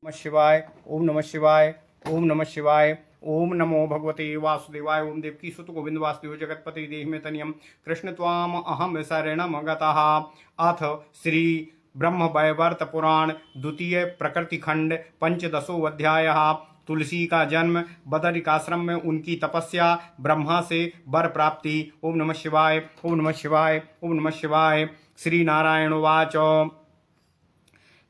नमः शिवाय। ओम नमः शिवाय। ओम नमः शिवाय। ओम नमो भगवते वासुदेवाय। ओम देवकी सुत गोविंद वासुदेव जगतपति देहि में तनियम कृष्ण त्वाम अहम शरणम गतः। अथ श्री ब्रह्म वैवर्त पुराण द्वितीय प्रकृति खंड पंचदशो अध्याय। तुलसी का जन्म, बदरिकाश्रम में उनकी तपस्या, ब्रह्मा से वर प्राप्ति। ओम नमः शिवाय। ओम नमः शिवाय। ओम नमः शिवाय। श्री नारायण उवाच।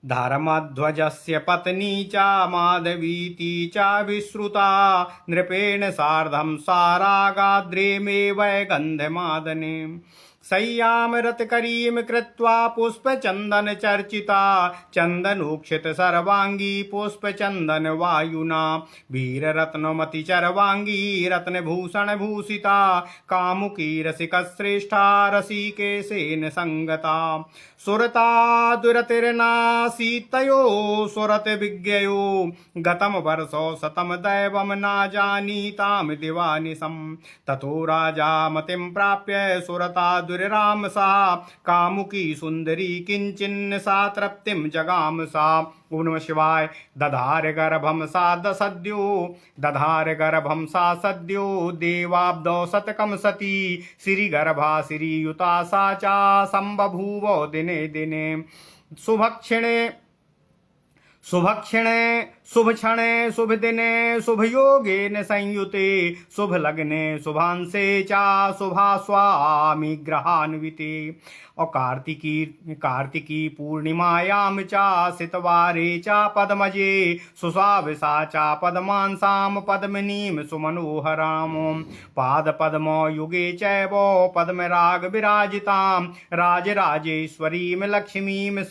धर्मध्वजस्य पत्नी च माधवीति च विश्रुता नृपेण सार्धं सारागाद्रे वैगन्धमादने सय्याम रतकरीं कृत्वा पुष्पचन्दन चर्चिता चन्दनोक्षित सर्वांगी पुष्पचन्दन वायुना वीररत्नमति चर्वांगी रत्नभूषण भूषिता कामुकी रसिक श्रेष्ठा रसिकेशेन संगता सुरता दुरतिर्नासीतयो सुरत विज्ञयो गतम वर्षो शतम दैवम ना जानीताम दिवानिशम ततो राजा मतिं प्राप्य सुरता दुर्राम सा कामुकी सुंदरी किंचिन्न सा तृप्तिम जगाम सा। ओम नमः शिवाय। दधार गर्भम सा सद्यो देवाब्दो शतकम सती श्री गर्भा श्रीयुता सा चा संबभूव दिने दिने शुभक्षणे शुभ क्षणे शुभ दिने शुभ योगेन संयुते शुभ लग्ने शुभांशे चा शुभा स्वामी ग्रहान्विते और कार्तिकी पूर्णिमायाम चा सितवारे चा पद्मजे सुषाविषा चा पद्मांसाम पद्मिनीम सुमनोहराम पाद पद्मो युगे चैव पद्मराग विराजिताम राजराजेश्वरीम लक्ष्मीम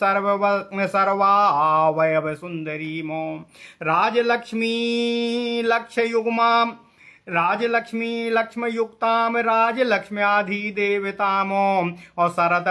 सर्वावयव सुंदरीमो राजलक्ष्मी लक्षयुग्माम राजलक्ष्मी लक्ष्मयुक्ताम राजलक्ष्म्याधिदेवतामो और शरद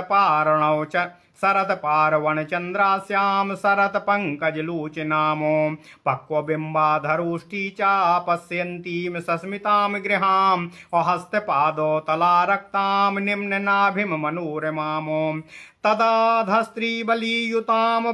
पार्वण चंद्रास्याम शरद पंकज लोचनामो पक्वबिंबाधरोष्ठी चा पश्यन्तीम सस्मिताम गृहाम और हस्तपादो तलारक्ताम निम्न नाभिम मनोरमामो तदाधस्त्री बलियुताम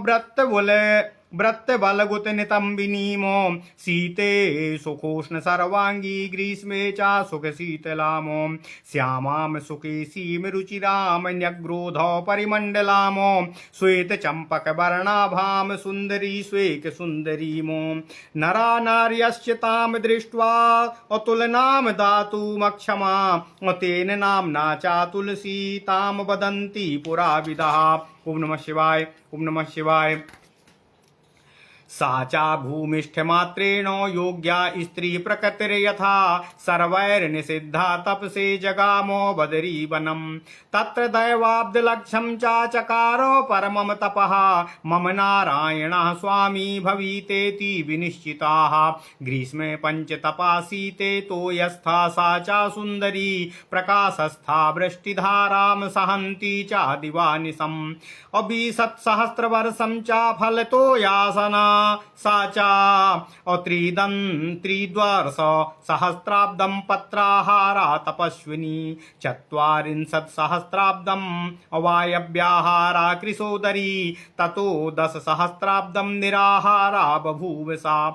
व्रतबलगुत नितंबिनीमो शीते सुखोष्ण सर्वांगी ग्रीष्मे चा सुख शीतलामो श्यामाम सुकेशीम रुचिराम न्यग्रोधो परिमंडलामो श्वेत चंपक वर्णाभाम सुंदरी स्वेक सुंदरीमो नरा नार्यश्च ताम दृष्ट्वा अतुलनाम दातुमक्षमा तेन नाम्ना चा तुलसी ताम वदन्ति पुरा विदः। ओम नमः शिवाय। ओम नमः शिवाय। सा चा भूमिष्ठमात्रेण योग्या स्त्री प्रकृतिर्यथा सर्वैर्निषिद्धा तपसे जगामो बदरीवनम् तत्र दैवाब्दलक्षं चाचकारो परमं तपः मम नारायणः स्वामी भवीतेति विनिश्चिताः ग्रीष्मे पञ्चतपासीते तोयस्था सा चा सुन्दरी प्रकाशस्था वृष्टिधारां सहन्ती चा दिवानिशम् अभिसत्सहस्रवर्षं चा फलतो यासना साचा और त्रिद्वर्ष सहस्राब्दम पत्राहारा तपस्विनी चत्वारिंशत् सहस्राब्दम अवायव्याहारा कृशोदरी ततो 10 सहस्राब्दम निराहारा बभूव सा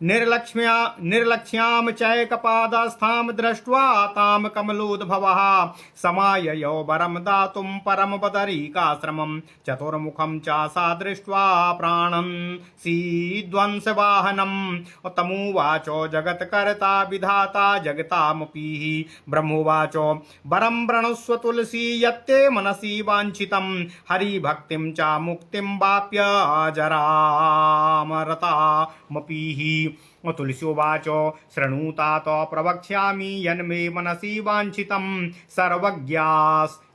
निर्लक्ष्याम चैकपादस्थाम दृष्ट्वा ताम कमलोद्भवः समाययो वरम दातुं परम बदरिकाश्रमं चतुर्मुखं च सा दृष्ट्वा प्राणं सीध्वंसवाहनम् तमुवाचो जगत्कर्ता विधाता जगतामपीः ब्रह्मोवाचो वरं वृणुस्व तुलसी यत्ते मनसि वाञ्छितं हरिभक्तिं च मुक्तिं वाप्य जरामरतामपीः। तुलसीवाचो शृणुतात प्रवक्ष्यामि यन्मे मनसि वाञ्छितं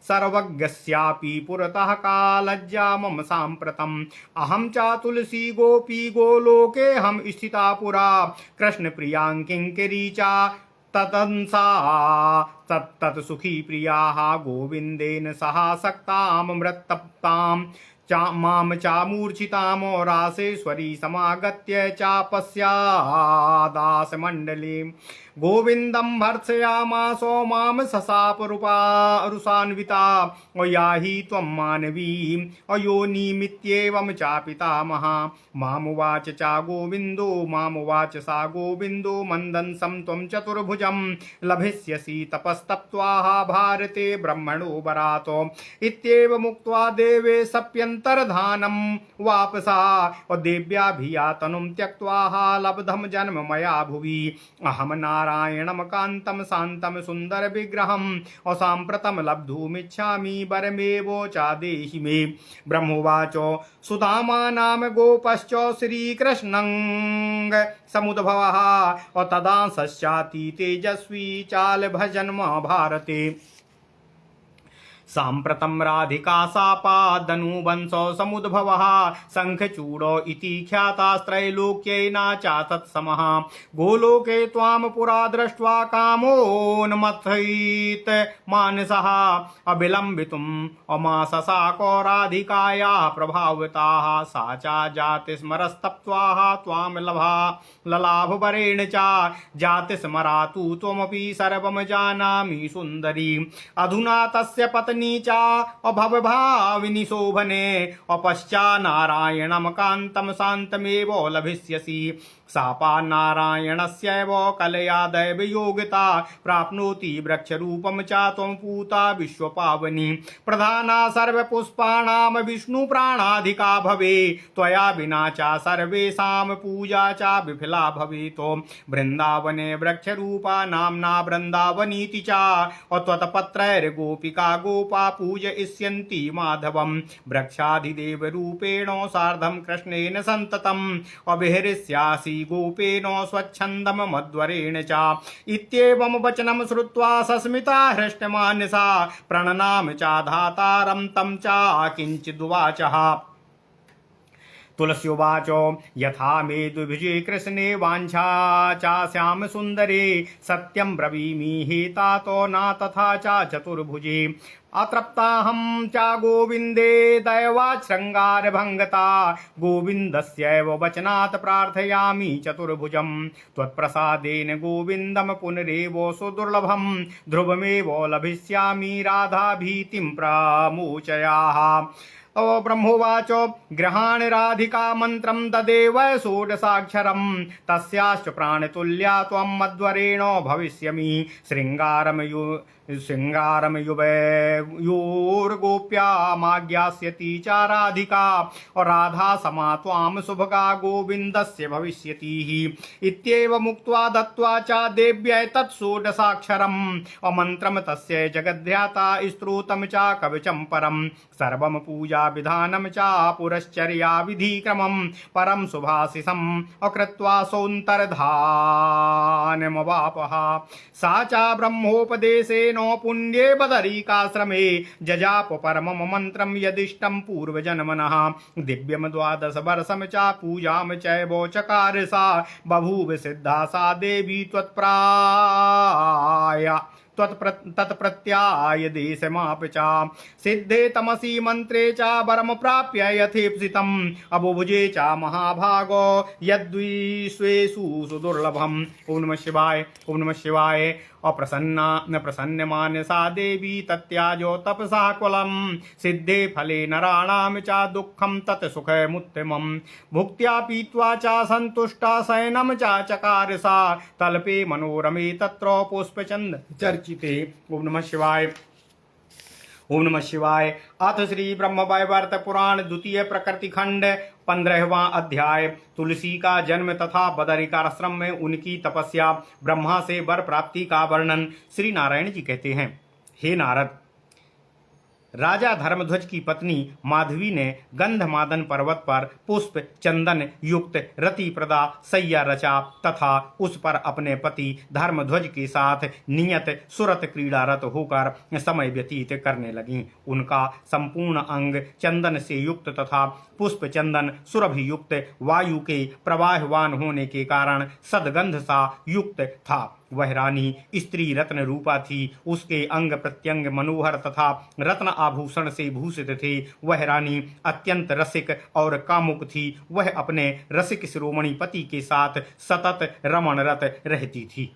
सर्वज्ञस्यापि पुरतः का लज्जा मम साम्प्रतम् अहं च तुलसी गोपी गोलोके हम स्थिता पुरा कृष्ण प्रियांकिंकिरी चा ततंसा तत्तत् सुखी प्रियाः गोविंदेन सह सक्ताम मृत्तप्ताम माम चामूर्छितामो रासेश्वरी समागत्य चापस्यादासमण्डले गोविन्दं भर्त्सयामासो माम ससापरूपारुषान्विता याहि त्वं मानवी अयोनिमित्येवं चापितामहा मामुवाच चा गोविन्दो मामुवाच सा गोविन्दो मन्दंसं त्वं चतुर्भुजं लभिष्यसि तपस्तप्त्वा भारते ब्रह्मणो वरातो इत्येवमुक्त्वा देवे सप्यन्तर्धानं वापसा देव्याभियातनुं त्यक्त्वा लब्धं जन्म मया भुवि अहं नारायणं कान्तं शान्तं सुन्दरविग्रहम् असाम्प्रतं लब्धुमिच्छामि वरमेवोचादेहि मे ब्रह्मोवाच सुदामा नाम गोपश्च श्रीकृष्णं समुद्भवः तदा सश्चाति तेजस्वी चालभजन्म भारते साम्प्रतं राधिका सापादनुवंशो समुद्भवः शङ्खचूडो इति ख्यातास्त्रैलोक्ये न चातत्समः गोलोके त्वां पुरा दृष्ट्वा कामोन्मथयित मानसः अविलम्बितुम् अमाससाको राधिकायाः प्रभाविताः सा च जातिस्मरस्तप्त्वाः त्वां ललाभवरेण च जातिस्मरातु त्वमपि सर्वं जानामि सुन्दरी अधुना तस्य पत्नी चा अभवभाविनी शोभने अपश्चा नारायणं कान्तं शान्तमेव लभिष्यसि सापा नारायणस्यैव कलया दैवयोगिता प्राप्नोति वृक्षरूपं च त्वं पूता विश्वपावनी प्रधाना सर्वपुष्पाणां विष्णुप्राणाधिका भवे त्वया विना च सर्वेषां पूजा च विफला भवेत् वृन्दावने वृक्षरूपा नाम्ना वृन्दावनीति च त्वत्पत्रैर्गोपिका गोपा पूजयिष्यन्ति माधवं वृक्षाधिदेवरूपेण सार्धं कृष्णेन सन्ततम् अभिहरिष्यासि गोपेन स्वच्छन्दं मध्वरेण च इत्येवं वचनं श्रुत्वा सस्मिता हृष्टमानसा प्रणनाम च धातारं तं च किञ्चिदुवाचः तुलस्युवाच यथा मे द्विभुजे कृष्णे वाञ्छा चास्यां सुन्दरे सत्यं ब्रवीमि हेतातो न तथा च चतुर्भुजे अतृप्ताहं च गोविन्दे दैवात् शृङ्गारभङ्गता गोविन्दस्यैव वचनात् प्रार्थयामि चतुर्भुजं त्वत्प्रसादेन गोविन्दं पुनरेव सुदुर्लभं ध्रुवमेव लभिष्यामि राधाभीतिं प्रमोचयाः ब्रह्मोवाच गृहाण राधिका मंत्रं ददेव षोडशाक्षरं तस्याश्च प्राणतुल्या त्वं मध्वरेण भविष्यमि शृङ्गारमयुवयोर्गोप्या माज्ञास्यति च राधिका राधा समा त्वां सुभगा गोविन्दस्य भविष्यति इत्येवमुक्त्वा दत्त्वा च देव्यै तत्षोडशाक्षरम् अमन्त्रं तस्य जगद्ध्याता स्तोत्रं च कवचं परं सर्वं पूजा विधानं च पुरश्चर्या विधिक्रमं परं सुभाषिषम् अकृत्वा सौन्तर्धानमवापः सा च ब्रह्मोपदेशेन पुण्ये बदरीकाश्रमे जजाप परमं मन्त्रं यदिष्टं पूर्वजन्मनः दिव्यं 12 वर्षं च पूजां चैव चकार सा बभूव सिद्धा सा देवी तत्प्रत्याय देशमाप च सिद्धे तमसी मंत्रे च वरम प्राप्य यथेप्सितम् अबुभुजे च महाभागो यद्विश्वेषु सुदुर्लभम्। ओम नमः शिवाय, ओम नमः शिवाय। प्रसन्नमानसा देवी तत्याजो तपसा कुलं सिद्धे फले नराणां च दुःखं तत्सुखमुत्तमम् भुक्त्या पीत्वा च सन्तुष्टा शयनं च चकार सा तल्पे मनोरमे तत्र पुष्पचंद चर्चिते। ओम नमः शिवाय, ओम नमः शिवाय। अथ श्री ब्रह्म वैवर्त पुराण द्वितीय प्रकृति खंड 15वां अध्याय तुलसी का जन्म तथा बदरिकाश्रम में उनकी तपस्या ब्रह्मा से वर प्राप्ति का वर्णन। श्री नारायण जी कहते हैं, हे नारद, राजा धर्मध्वज की पत्नी माधवी ने गंधमादन पर्वत पर पुष्प चंदन युक्त रति प्रदा सैया रचा तथा उस पर अपने पति धर्मध्वज के साथ नियत सुरत क्रीड़ारत होकर समय व्यतीत करने लगी। उनका संपूर्ण अंग चंदन से युक्त तथा पुष्प चंदन सुरभि युक्त वायु के प्रवाहवान होने के कारण सदगंध सा युक्त था। वह रानी स्त्री रत्न रूपा थी। उसके अंग प्रत्यंग मनोहर तथा रत्न आभूषण से भूषित थे। वह रानी अत्यंत रसिक और कामुक थी। वह अपने रसिक शिरोमणि पति के साथ सतत रमणरत रहती थी।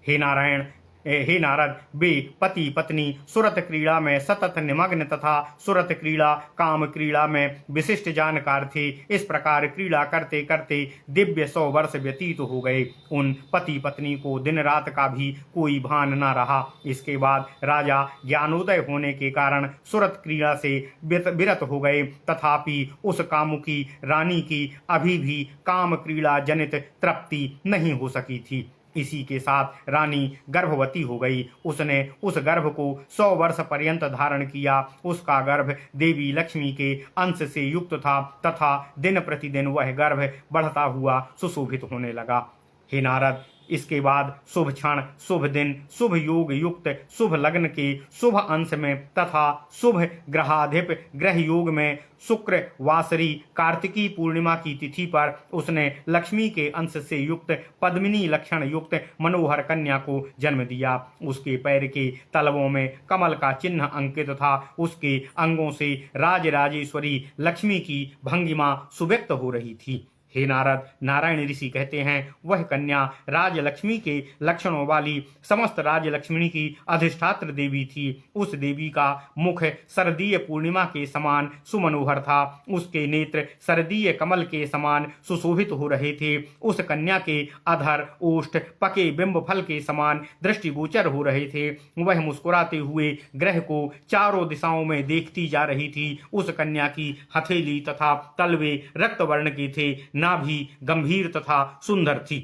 हे नारायण, हे नारद, वे पति पत्नी सुरत क्रीड़ा में सतत निमग्न तथा सुरत क्रीड़ा काम क्रीड़ा में विशिष्ट जानकार थे। इस प्रकार क्रीड़ा करते करते दिव्य 100 वर्ष व्यतीत हो गए। उन पति पत्नी को दिन रात का भी कोई भान न रहा। इसके बाद राजा ज्ञानोदय होने के कारण सुरत क्रीड़ा से विरत हो गए। तथापि उस कामुकी रानी की अभी भी काम क्रीड़ा जनित तृप्ति नहीं हो सकी थी। इसी के साथ रानी गर्भवती हो गई। उसने उस गर्भ को 100 वर्ष पर्यंत धारण किया। उसका गर्भ देवी लक्ष्मी के अंश से युक्त था तथा दिन प्रतिदिन वह गर्भ बढ़ता हुआ सुशोभित होने लगा। हे नारद, इसके बाद शुभ क्षण, शुभ दिन, शुभ योग युक्त शुभ लग्न के शुभ अंश में तथा शुभ ग्रहाधिप ग्रह योग में शुक्र वासरी कार्तिकी पूर्णिमा की तिथि पर उसने लक्ष्मी के अंश से युक्त पद्मिनी लक्षण युक्त मनोहर कन्या को जन्म दिया। उसके पैर के तलवों में कमल का चिन्ह अंकित था। उसके अंगों से राजराजेश्वरी लक्ष्मी की भंगिमा सुव्यक्त हो रही थी। हे नारद, नारायण ऋषि कहते हैं, वह कन्या राजलक्ष्मी के लक्षणों वाली समस्त राजलक्ष्मी की अधिष्ठात्र देवी थी। उस देवी का मुख शरदीय पूर्णिमा के समान सुमनोहर था। उसके नेत्र शरदीय कमल के समान सुशोभित हो रहे थे। उस कन्या के अधर ओष्ठ पके बिंब फल के समान दृष्टिगोचर हो रहे थे। वह मुस्कुराते हुए ग्रह को चारों दिशाओं में देखती जा रही थी। उस कन्या की हथेली तथा तलवे रक्त वर्ण के थे। नाभि गंभीर तथा सुंदर थी।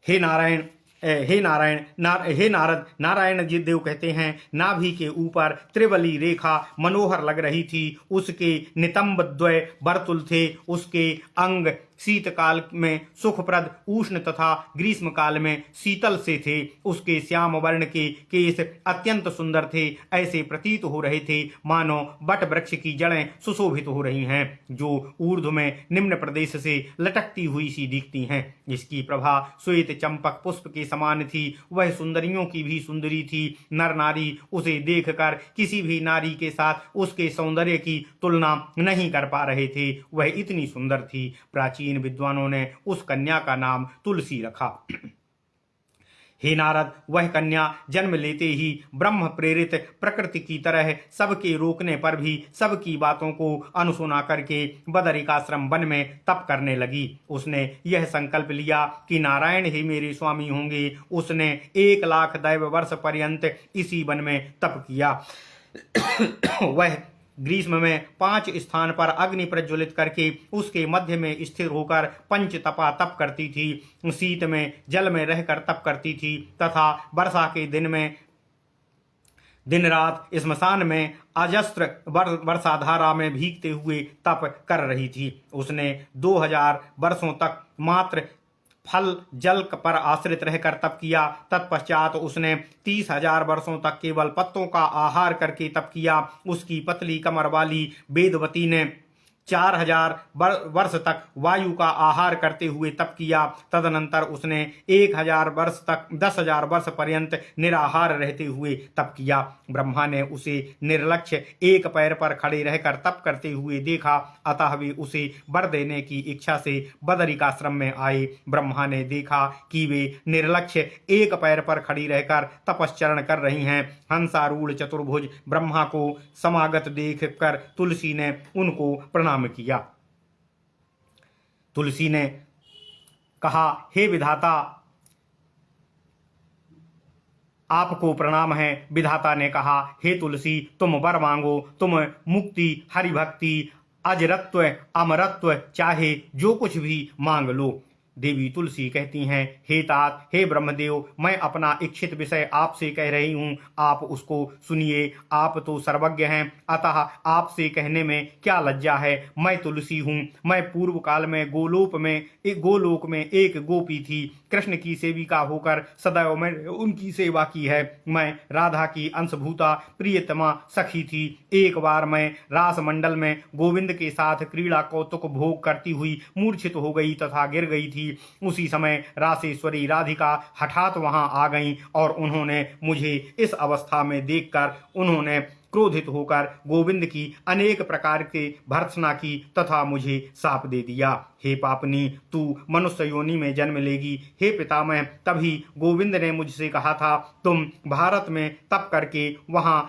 हे नारायण, हे नारद, नारायण जी देव कहते हैं, नाभि के ऊपर त्रिवली रेखा मनोहर लग रही थी। उसके नितंब द्वय वर्तुल थे। उसके अंग शीतकाल में सुखप्रद उष्ण तथा ग्रीष्म काल में शीतल से थे। उसके श्याम वर्ण के केस अत्यंत सुंदर थे। ऐसे प्रतीत हो रहे थे मानो बट वृक्ष की जड़ें सुशोभित हो रही हैं, जो ऊर्ध्व में निम्न प्रदेश से लटकती हुई सी दिखती हैं। इसकी प्रभा श्वेत चंपक पुष्प के समान थी। वह सुंदरियों की भी सुंदरी थी। नर नारी उसे देखकर किसी भी नारी के साथ उसके सौंदर्य की तुलना नहीं कर पा रहे थे। वह इतनी सुंदर थी। प्राचीन विद्वानों ने उस कन्या का नाम तुलसी रखा। हे नारद, वह कन्या जन्म लेते ही ब्रह्म प्रेरित प्रकृति की तरह सबके रोकने पर भी सबकी बातों को अनसुना करके बदरिकाश्रम वन में तप करने लगी। उसने यह संकल्प लिया कि नारायण ही मेरे स्वामी होंगे। उसने 1 लाख दैव वर्ष पर्यंत इसी वन में तप किया। वह ग्रीष्म में 5 स्थान पर अग्नि प्रज्वलित करके उसके मध्य में स्थिर होकर पंच तपा तप करती थी। शीत में जल में रहकर तप करती थी तथा वर्षा के दिन में दिन रात स्मशान में अजस्त्र वर्षाधारा में भीगते हुए तप कर रही थी। उसने 2000 वर्षों तक मात्र फल जल पर आश्रित रहकर तप किया। तत्पश्चात उसने 30,000 वर्षों तक केवल पत्तों का आहार करके तप किया। उसकी पतली कमर वाली वेदवती ने 4000 वर्ष तक वायु का आहार करते हुए तप किया। तदनंतर उसने 1000 वर्ष तक 10,000 वर्ष पर्यंत निराहार रहते हुए तप किया। ब्रह्मा ने उसे निर्लक्ष्य एक पैर पर खड़े रहकर तप करते हुए देखा। अतः वे उसे वर देने की इच्छा से बदरिकाश्रम में आए। ब्रह्मा ने देखा कि वे निर्लक्ष्य एक पैर पर खड़ी रहकर तपश्चरण कर रही हैं। हंसारूढ़ चतुर्भुज ब्रह्मा को समागत देखकर तुलसी ने उनको प्रणाम किया। तुलसी ने कहा, हे विधाता, आपको प्रणाम है। विधाता ने कहा, हे तुलसी, तुम वर मांगो। तुम मुक्ति, हरिभक्ति, अजरत्व, अमरत्व चाहे जो कुछ भी मांग लो। देवी तुलसी कहती हैं, हे तात, हे ब्रह्मदेव, मैं अपना इच्छित विषय आपसे कह रही हूँ, आप उसको सुनिए। आप तो सर्वज्ञ हैं, अतः आपसे कहने में क्या लज्जा है। मैं तुलसी हूँ। मैं पूर्व काल में गोलोक में एक गोपी थी। कृष्ण की सेविका होकर सदैव मैंने उनकी सेवा की है। मैं राधा की अंशभूता प्रियतमा सखी थी। एक बार मैं रास मंडल में गोविंद के साथ क्रीड़ा कौतुक भोग करती हुई मूर्छित हो गई तथा गिर गई थी। उसी समय रासेश्वरी राधिका हठात वहां आ गईं और उन्होंने मुझे इस अवस्था में देखकर उन्होंने क्रोधित होकर गोविंद की अनेक प्रकार के भर्त्सना की तथा मुझे शाप दे दिया। हे पापनी, तू मनुष्य योनि में जन्म लेगी। हे पितामह, तभी गोविंद ने मुझसे कहा था, तुम भारत में तप करके वहां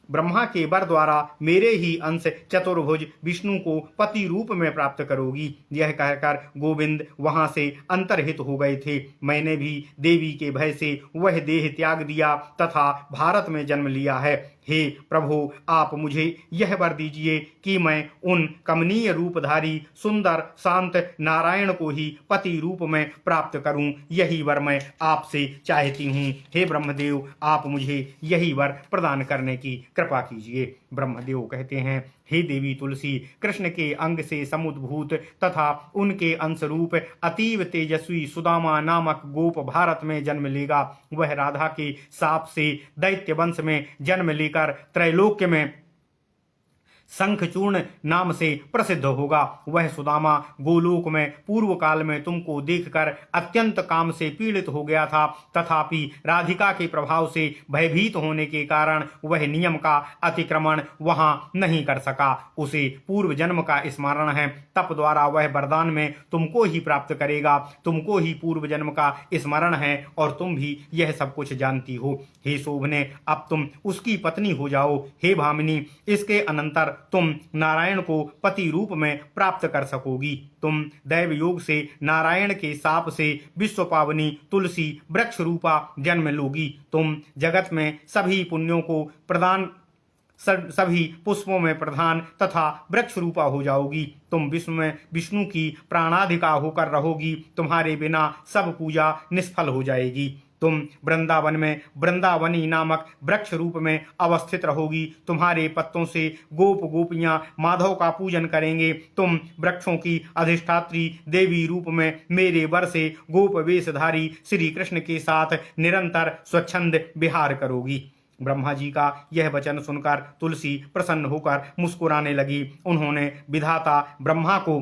ब्रह्मा के वर द्वारा मेरे ही अंश चतुर्भुज विष्णु को पति रूप में प्राप्त करोगी। यह कहकर गोविंद वहां से अंतर्हित हो गए थे। मैंने भी देवी के भय से वह देह त्याग दिया तथा भारत में जन्म लिया है। हे प्रभु, आप मुझे यह वर दीजिए कि मैं उन कमनीय रूपधारी सुंदर शांत नारायण को ही पति रूप में प्राप्त करूं। यही वर मैं आपसे चाहती हूँ। हे ब्रह्मदेव, आप मुझे यही वर प्रदान करने की कृपा कीजिए। ब्रह्मदेव कहते हैं, हे देवी तुलसी, कृष्ण के अंग से समुद्भूत तथा उनके अंशरूप अतीव तेजस्वी सुदामा नामक गोप भारत में जन्म लेगा। वह राधा के शाप से दैत्य वंश में जन्म लेकर त्रैलोक्य में शंखचूर्ण नाम से प्रसिद्ध होगा। वह सुदामा गोलोक में पूर्व काल में तुमको देखकर अत्यंत काम से पीड़ित हो गया था, तथापि राधिका के प्रभाव से भयभीत होने के कारण वह नियम का अतिक्रमण वहां नहीं कर सका। उसे पूर्व जन्म का स्मरण है, तप द्वारा वह वरदान में तुमको ही प्राप्त करेगा। तुमको ही पूर्व जन्म का स्मरण है और तुम भी यह सब कुछ जानती हो। हे शोभने, अब तुम उसकी पत्नी हो जाओ। हे भामिनी, इसके अनंतर तुम नारायण को पति रूप में प्राप्त कर सकोगी। तुम दैव योग से नारायण के शाप से विश्व पावनी तुलसी वृक्ष रूपा जन्म लोगी। तुम जगत में सभी पुण्यों को प्रदान सभी पुष्पों में प्रधान तथा वृक्ष रूपा हो जाओगी। तुम विश्व में विष्णु की प्राणाधिका होकर रहोगी। तुम्हारे बिना सब पूजा निष्फल हो जाएगी। तुम वृंदावन में वृंदावनी नामक वृक्ष रूप में अवस्थित रहोगी। तुम्हारे पत्तों से गोप गोपियां माधव का पूजन करेंगे। तुम वृक्षों की अधिष्ठात्री देवी रूप में मेरे वर से गोप वेशधारी श्री कृष्ण के साथ निरंतर स्वच्छंद विहार करोगी। ब्रह्मा जी का यह वचन सुनकर तुलसी प्रसन्न होकर मुस्कुराने लगी। उन्होंने विधाता ब्रह्मा को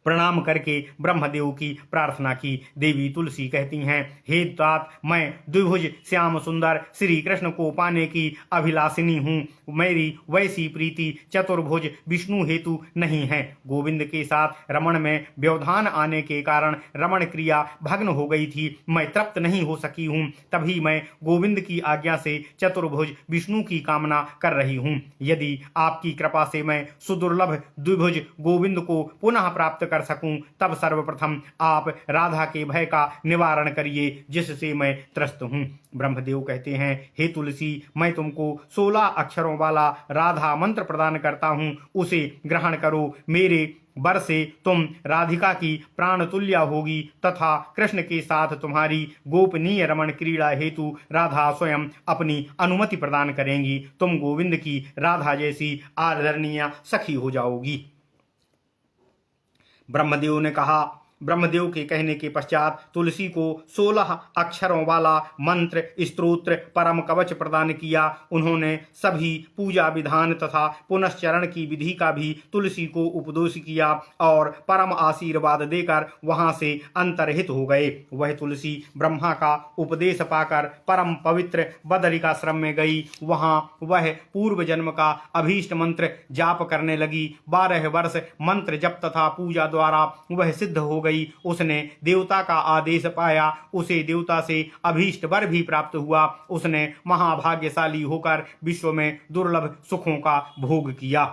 प्रणाम करके ब्रह्मदेव की प्रार्थना की। देवी तुलसी कहती हैं, हे तात, मैं द्विभुज श्याम सुंदर श्री कृष्ण को पाने की अभिलाषिनी हूँ। मेरी वैसी प्रीति चतुर्भुज विष्णु हेतु नहीं है। गोविंद के साथ रमण में व्यवधान आने के कारण रमण क्रिया भग्न हो गई थी। मैं तृप्त नहीं हो सकी हूँ। तभी मैं गोविंद की आज्ञा से चतुर्भुज विष्णु की कामना कर रही हूँ। यदि आपकी कृपा से मैं सुदुर्लभ द्विभुज गोविंद को पुनः प्राप्त कर सकूं, तब सर्वप्रथम आप राधा के भय का निवारण करिए, जिससे मैं त्रस्त हूं। ब्रह्मदेव कहते हैं, हे तुलसी, मैं तुमको 16 अक्षरों वाला राधा मंत्र प्रदान करता हूं, उसे ग्रहण करो। मेरे वर से तुम राधिका की प्राण तुल्य होगी तथा कृष्ण के साथ तुम्हारी गोपनीय रमण क्रीड़ा हेतु राधा स्वयं अपनी अनुमति प्रदान करेंगी। तुम गोविंद की राधा जैसी आदरणीय सखी हो जाओगी। ब्रह्मदेव ने कहा। ब्रह्मदेव के कहने के पश्चात तुलसी को 16 अक्षरों वाला मंत्र स्तोत्र परम कवच प्रदान किया। उन्होंने सभी पूजा विधान तथा पुनश्चरण की विधि का भी तुलसी को उपदेश किया और परम आशीर्वाद देकर वहां से अंतर्हित हो गए। वह तुलसी ब्रह्मा का उपदेश पाकर परम पवित्र बदरिकाश्रम में गई। वहां वह पूर्व जन्म का अभीष्ट मंत्र जाप करने लगी। 12 वर्ष मंत्र जप तथा पूजा द्वारा वह सिद्ध हो गई। उसने देवता का आदेश पाया। उसे देवता से अभीष्ट वर भी प्राप्त हुआ। उसने महाभाग्यशाली होकर विश्व में दुर्लभ सुखों का भोग किया।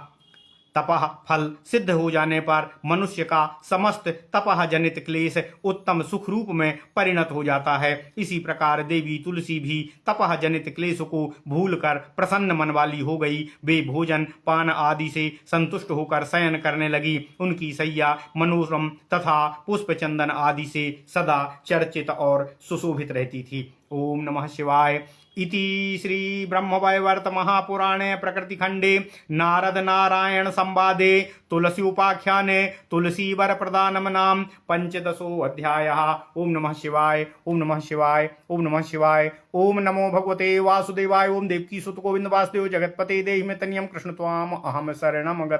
तपह फल सिद्ध हो जाने पर मनुष्य का समस्त तपह जनित क्लेश उत्तम सुख रूप में परिणत हो जाता है। इसी प्रकार देवी तुलसी भी तपह जनित क्लेश को भूलकर प्रसन्न मन वाली हो गई। वे भोजन पान आदि से संतुष्ट होकर शयन करने लगी। उनकी सैया मनोरम तथा पुष्प चंदन आदि से सदा चर्चित और सुशोभित रहती थी। ओम नमः शिवाय। इति श्री ब्रह्मवैवर्त महापुराणे प्रकृतिखंडे नारद नारायण संवादे तुलसी उपाख्याने तुलसी वर प्रदानम नाम पंचदशो अध्यायः। ओम नमः शिवाय। ओम नमः शिवाय। ओम नमः शिवाय। ओम नमो भगवते वासुदेवाय। ओम देवकी सुत गोविंद वासुदेव जगतपते देहि में तनियम कृष्ण त्वाम अहम शरणम गत।